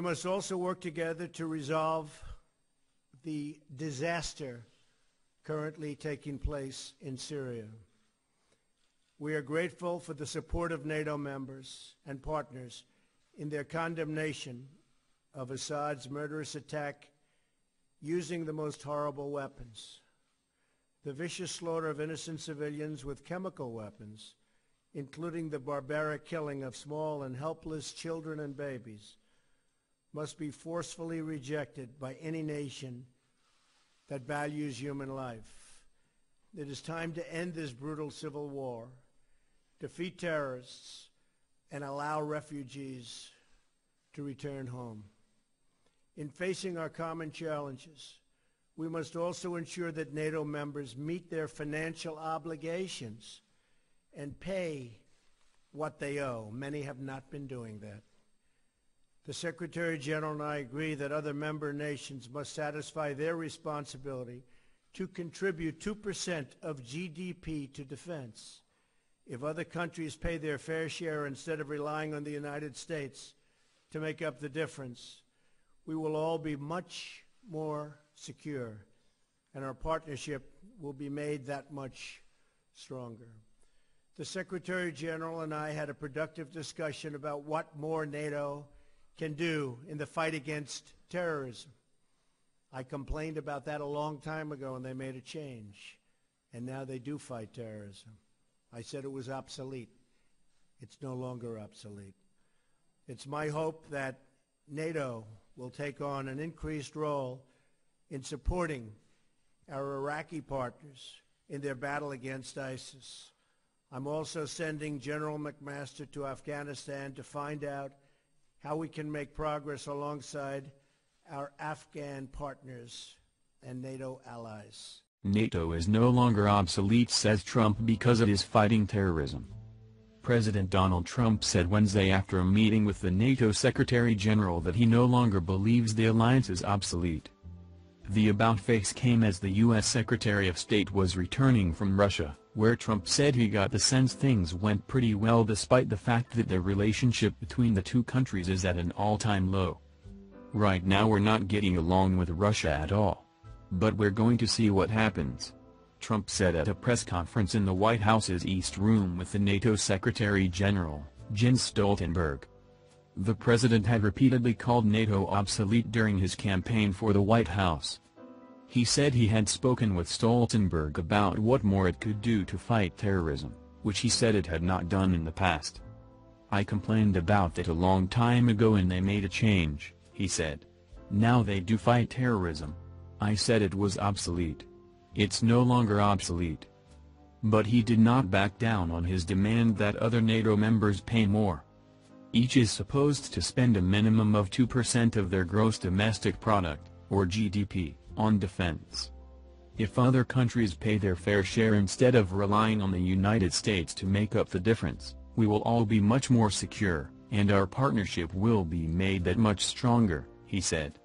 must also work together to resolve the disaster currently taking place in Syria. We are grateful for the support of NATO members and partners in their condemnation of Assad's murderous attack using the most horrible weapons. The vicious slaughter of innocent civilians with chemical weapons, including the barbaric killing of small and helpless children and babies, must be forcefully rejected by any nation that values human life. It is time to end this brutal civil war, defeat terrorists, and allow refugees to return home. In facing our common challenges, we must also ensure that NATO members meet their financial obligations and pay what they owe. Many have not been doing that. The Secretary General and I agree that other member nations must satisfy their responsibility to contribute 2% of GDP to defense. If other countries pay their fair share instead of relying on the United States to make up the difference, we will all be much more secure, and our partnership will be made that much stronger. The Secretary General and I had a productive discussion about what more NATO can do in the fight against terrorism. I complained about that a long time ago, and they made a change, and now they do fight terrorism. I said it was obsolete. It's no longer obsolete. It's my hope that NATO will take on an increased role in supporting our Iraqi partners in their battle against ISIS. I'm also sending General McMaster to Afghanistan to find out how we can make progress alongside our Afghan partners and NATO allies. NATO is no longer obsolete, says Trump, because it is fighting terrorism. President Donald Trump said Wednesday after a meeting with the NATO Secretary General that he no longer believes the alliance is obsolete. The about-face came as the U.S. Secretary of State was returning from Russia, where Trump said he got the sense things went pretty well despite the fact that the relationship between the two countries is at an all-time low. Right now we're not getting along with Russia at all. But we're going to see what happens, Trump said at a press conference in the White House's East Room with the NATO Secretary General, Jens Stoltenberg. The president had repeatedly called NATO obsolete during his campaign for the White House. He said he had spoken with Stoltenberg about what more it could do to fight terrorism, which he said it had not done in the past. I complained about that a long time ago and they made a change, he said. Now they do fight terrorism. I said it was obsolete. It's no longer obsolete. But he did not back down on his demand that other NATO members pay more. Each is supposed to spend a minimum of 2% of their gross domestic product, or GDP, on defense. If other countries pay their fair share instead of relying on the United States to make up the difference, we will all be much more secure, and our partnership will be made that much stronger, he said.